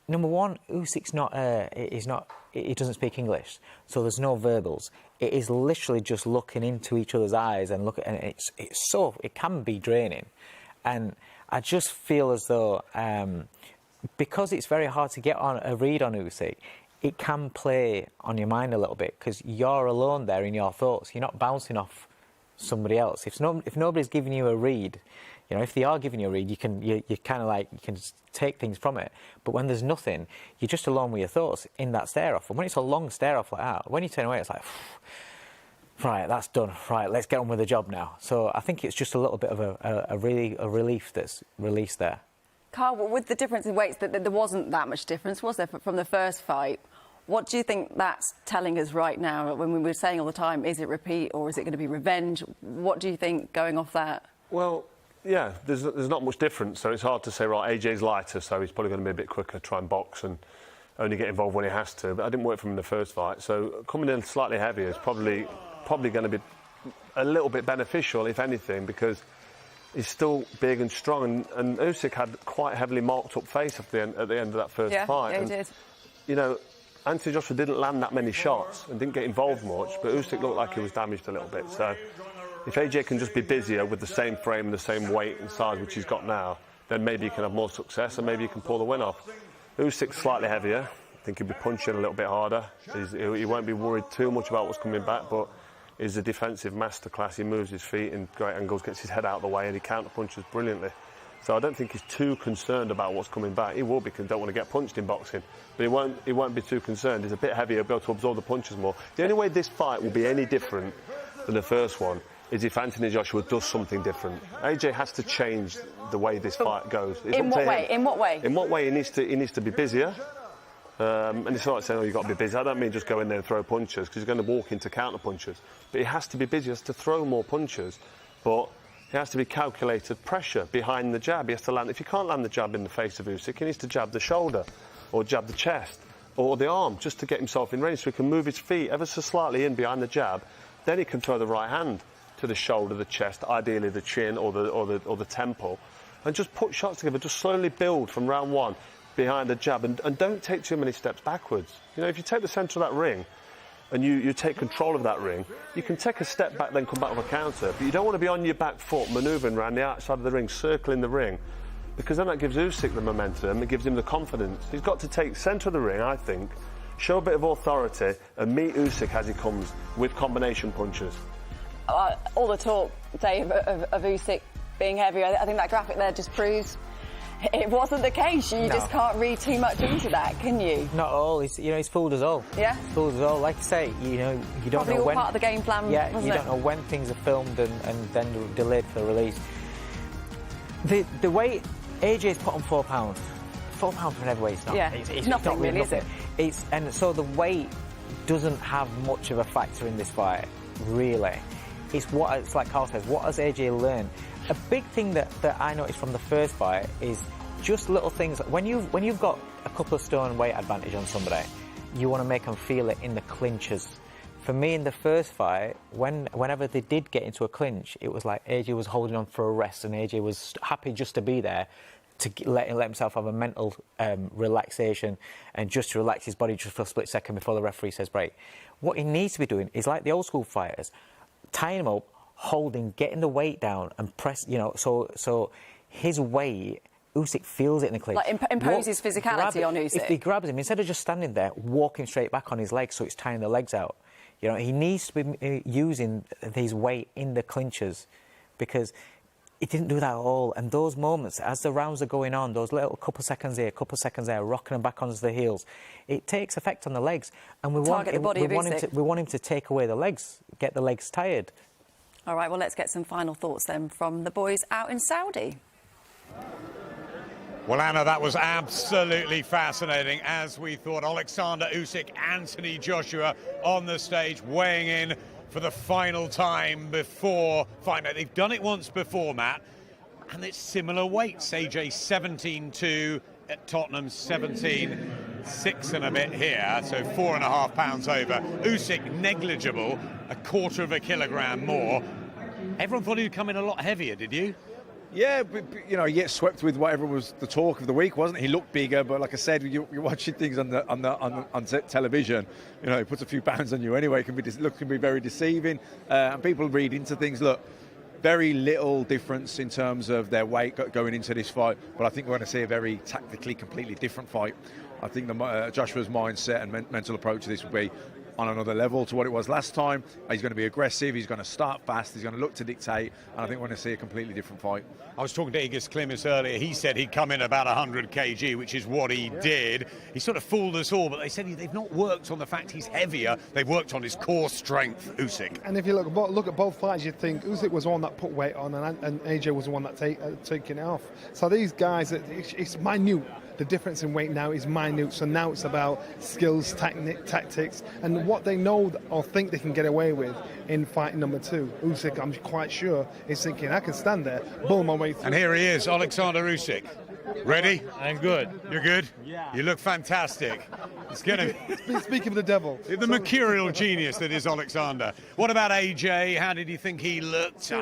number one, Usyk's he doesn't speak English, so there's no verbals. It is literally just looking into each other's eyes and it can be draining, and I just feel as though because it's very hard to get on a read on Usyk, it can play on your mind a little bit, because you're alone there in your thoughts. You're not bouncing off somebody else. If nobody's giving you a read, you know, if they are giving you a read, you can take things from it. But when there's nothing, you're just alone with your thoughts in that stare off. And when it's a long stare off like that, when you turn away, it's like, right, that's done. Right, let's get on with the job now. So I think it's just a little bit of a relief that's released there. Carl, with the difference in weights, that there wasn't that much difference, was there, from the first fight? What do you think that's telling us right now? When we were saying all the time, is it repeat or is it going to be revenge? What do you think going off that? Well, yeah, there's not much difference, so it's hard to say, right, AJ's lighter, so he's probably going to be a bit quicker, try and box and only get involved when he has to. But I didn't work for him in the first fight, so coming in slightly heavier is probably going to be a little bit beneficial, if anything, because he's still big and strong, and Usyk had quite heavily marked up face at the end of that first fight. Yeah, he did. You know, Anthony Joshua didn't land that many shots and didn't get involved much, but Usyk looked like he was damaged a little bit. So if AJ can just be busier with the same frame and the same weight and size which he's got now, then maybe he can have more success and maybe he can pull the win off. Usyk's slightly heavier. I think he'll be punching a little bit harder. He won't be worried too much about what's coming back, but he's a defensive masterclass. He moves his feet in great angles, gets his head out of the way, and he counter-punches brilliantly. So I don't think he's too concerned about what's coming back. He will be, because he don't want to get punched in boxing, but he won't be too concerned. He's a bit heavier, he'll be able to absorb the punches more. The only way this fight will be any different than the first one is if Anthony Joshua does something different. AJ has to change the way this fight goes. In what way? In what way? In what way? He needs to be busier. And it's not like saying, oh, you've got to be busy. I don't mean just go in there and throw punches, because he's going to walk into counter punches. But he has to be busy, he has to throw more punches. But he has to be calculated pressure behind the jab. He has to land. If you can't land the jab in the face of Usyk, he needs to jab the shoulder or jab the chest or the arm, just to get himself in range, so he can move his feet ever so slightly in behind the jab. Then he can throw the right hand to the shoulder, the chest, ideally the chin or the temple, and just put shots together. Just slowly build from round one behind the jab, and don't take too many steps backwards. You know, if you take the centre of that ring and you take control of that ring, you can take a step back, then come back with a counter, but you don't want to be on your back foot manoeuvring around the outside of the ring, circling the ring, because then that gives Usyk the momentum, it gives him the confidence. He's got to take centre of the ring, I think, show a bit of authority and meet Usyk as he comes with combination punches. All the talk, Dave, of Usyk being heavy, I think that graphic there just proves it wasn't the case. You just can't read too much into that, can you? Not at all. He's fooled us all. Yeah? He's fooled us all. Like I say, you don't Probably know all when... part of the game plan, yeah, wasn't you it? don't know when things are filmed and then delayed for release. The weight AJ's put on £4. £4 for an heavyweight, it's not. Yeah, it's nothing not really, is it? And so the weight doesn't have much of a factor in this fight, really. It's like Carl says, what has AJ learned? A big thing that I noticed from the first fight is just little things. When you've got a couple of stone weight advantage on somebody, you want to make them feel it in the clinches. For me, in the first fight, whenever they did get into a clinch, it was like AJ was holding on for a rest, and AJ was happy just to be there, to let himself have a mental relaxation and just to relax his body just for a split second before the referee says break. What he needs to be doing is like the old school fighters, tying him up, holding, getting the weight down and press, so his weight, Usyk feels it in the clinch. Like imposes physicality on Usyk. If he grabs him, instead of just standing there, walking straight back on his legs, so it's tying the legs out. He needs to be using his weight in the clinches, because he didn't do that at all. And those moments, as the rounds are going on, those little couple seconds here, couple seconds there, rocking them back onto the heels, it takes effect on the legs. And we want him to take away the legs, get the legs tired. All right, well, let's get some final thoughts then from the boys out in Saudi. Well, Anna, that was absolutely fascinating, as we thought. Oleksandr Usyk Anthony Joshua on the stage, weighing in for the final time before fight night. They've done it once before, Matt, and it's similar weights. AJ 17.2 at Tottenham, 17.6 and a bit here, so 4.5 pounds over. Usyk negligible, a quarter of a kilogram more. Everyone thought he'd come in a lot heavier, did you? Yeah, but, you know, he gets swept with whatever was the talk of the week, wasn't he? He looked bigger, but like I said, you're watching things on television. You know, it puts a few pounds on you anyway. It can be very deceiving, and people read into things. Look, very little difference in terms of their weight going into this fight, but I think we're going to see a very tactically completely different fight. I think Joshua's mindset and mental approach to this will be on another level to what it was last time. He's going to be aggressive, he's going to start fast, he's going to look to dictate, and I think we're going to see a completely different fight. I was talking to Igis Klimas earlier. He said he'd come in about 100 kg, which is what he did. He sort of fooled us all, but they said they've not worked on the fact he's heavier. They've worked on his core strength, Usyk. And if you look at both fights, you'd think Usyk was the one that put weight on and AJ was the one that taken it off. So these guys, it's minute. The difference in weight now is minute, so now it's about skills, tactics, and what they know or think they can get away with in fight number 2. Usyk, I'm quite sure, is thinking, I can stand there, bull my way through. And here he is, Oleksandr Usyk. Ready? I'm good. You're good? Yeah. You look fantastic. It's going to Speak of the devil. The mercurial genius that is Oleksandr. What about AJ? How did you think he looked?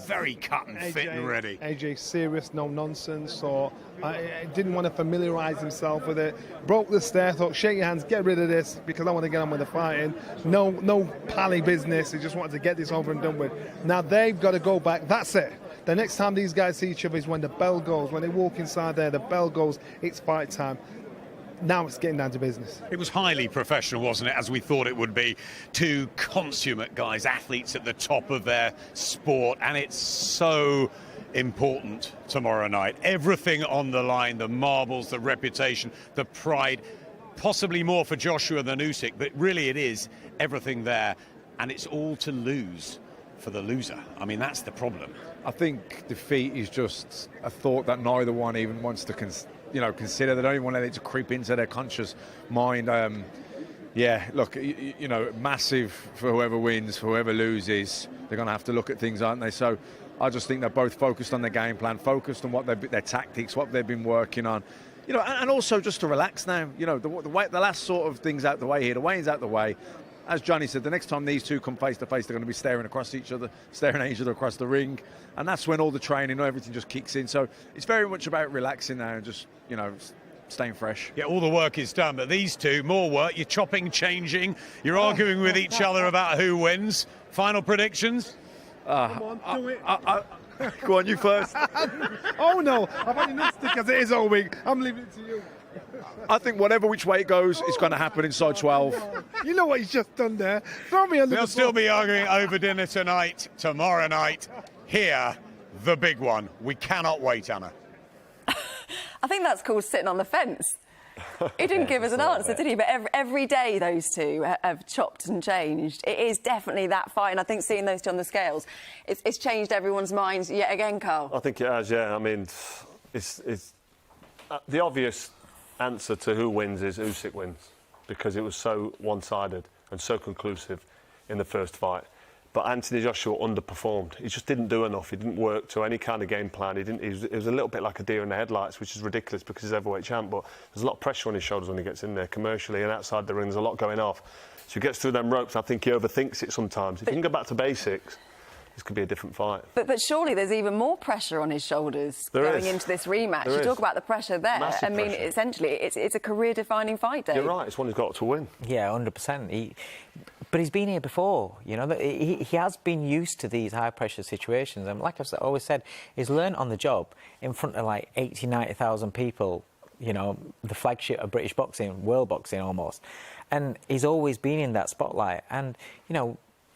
Very cut and fit and ready. AJ serious, no nonsense, so I didn't want to familiarise himself with it. Broke the stare, thought, shake your hands, get rid of this, because I want to get on with the fighting. No pally business, he just wanted to get this over and done with. Now they've got to go back, that's it. The next time these guys see each other is when the bell goes. When they walk inside there, the bell goes, it's fight time. Now it's getting down to business. It was highly professional, wasn't it, as we thought it would be. Two consummate guys, athletes at the top of their sport, and it's so important tomorrow night. Everything on the line, the marbles, the reputation, the pride, possibly more for Joshua than Usyk, but really it is everything there, and it's all to lose for the loser. I mean, that's the problem. I think defeat is just a thought that neither one even wants to consider. They don't even want to let it to creep into their conscious mind. Yeah, look, massive for whoever wins, for whoever loses. They're going to have to look at things, aren't they? So I just think they're both focused on their game plan, focused on what their tactics, what they've been working on. And also just to relax now. The last sort of things out the way here, the weigh-in's out the way. As Johnny said, the next time these two come face to face, they're going to be staring at each other across the ring, and that's when all the training, everything just kicks in. So it's very much about relaxing now and just, staying fresh. Yeah, all the work is done, but these two, more work. You're chopping, changing, you're arguing with each other about who wins. Final predictions? Come on, do it. Go on, you first. Oh no, I've had enough stick as it is all week. I'm leaving it to you. I think whatever which way it goes, it's going to happen inside 12. You know what he's just done there. Throw me under They'll still be arguing over dinner tonight, tomorrow night. Here, the big one. We cannot wait, Anna. I think that's called sitting on the fence. He didn't give us an answer, did he? But every day those two have chopped and changed. It is definitely that fight, and I think seeing those two on the scales, it's changed everyone's minds yet again, Carl. I think it has, yeah. I mean, it's the obvious answer to who wins is Usyk wins, because it was so one-sided and so conclusive in the first fight. But Anthony Joshua underperformed. He just didn't do enough. He didn't work to any kind of game plan. It was a little bit like a deer in the headlights, which is ridiculous because he's heavyweight champ. But there's a lot of pressure on his shoulders when he gets in there commercially and outside the ring. There's a lot going off. So he gets through them ropes. I think he overthinks it sometimes. If he can go back to basics, this could be a different fight. But surely there's even more pressure on his shoulders going into this rematch. You talk about the pressure there. Massive I mean, pressure. Essentially, it's a career-defining fight, Dave. You're right. It's one he's got to win. Yeah, 100%. But he's been here before, He has been used to these high-pressure situations. And like I've always said, he's learned on the job in front of like 80, 90,000 people, the flagship of British boxing, world boxing almost. And he's always been in that spotlight. And,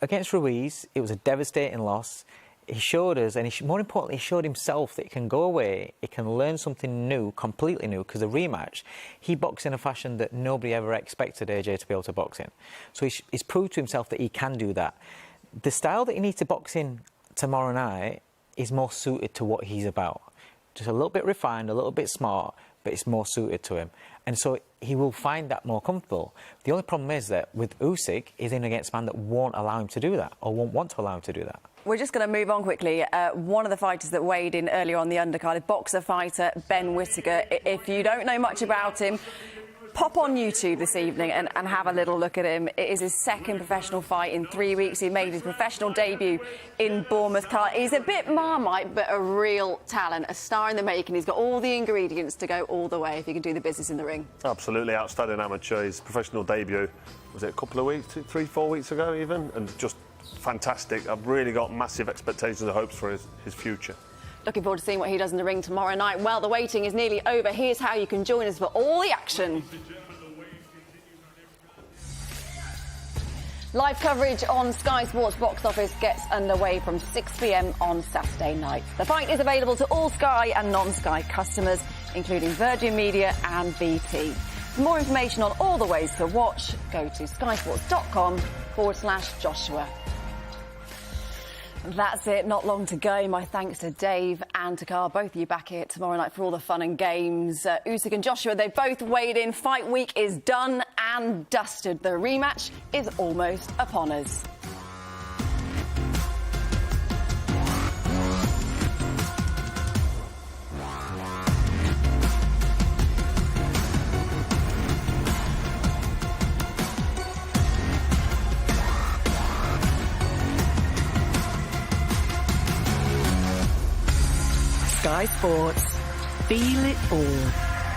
against Ruiz, it was a devastating loss. he showed us, and more importantly, he showed himself that he can go away, he can learn something new, completely new, because the rematch, he boxed in a fashion that nobody ever expected AJ to be able to box in. So he's proved to himself that he can do that. The style that he needs to box in tomorrow night is more suited to what he's about. Just a little bit refined, a little bit smart, but it's more suited to him. And so he will find that more comfortable. The only problem is that with Usyk, he's in against a man that won't allow him to do that, or won't want to allow him to do that. We're just going to move on quickly. One of the fighters that weighed in earlier on the undercard is boxer fighter Ben Whittaker. If you don't know much about him, pop on YouTube this evening and have a little look at him. It is his second professional fight in 3 weeks. He made his professional debut in Bournemouth. He's a bit Marmite, but a real talent, a star in the making. He's got all the ingredients to go all the way if he can do the business in the ring. Absolutely outstanding amateur. His professional debut, was it a couple of weeks, 3, 4 weeks ago even? And just fantastic. I've really got massive expectations and hopes for his future. Looking forward to seeing what he does in the ring tomorrow night. Well, the waiting is nearly over. Here's how you can join us for all the action. Live coverage on Sky Sports Box Office gets underway from 6 p.m. on Saturday night. The fight is available to all Sky and non-Sky customers, including Virgin Media and BT. For more information on all the ways to watch, go to skysports.com/Joshua. That's it, not long to go. My thanks to Dave and to Carl, both of you back here tomorrow night for all the fun and games. Usyk and Joshua, they both weighed in. Fight week is done and dusted. The rematch is almost upon us. Sky Sports. Feel it all.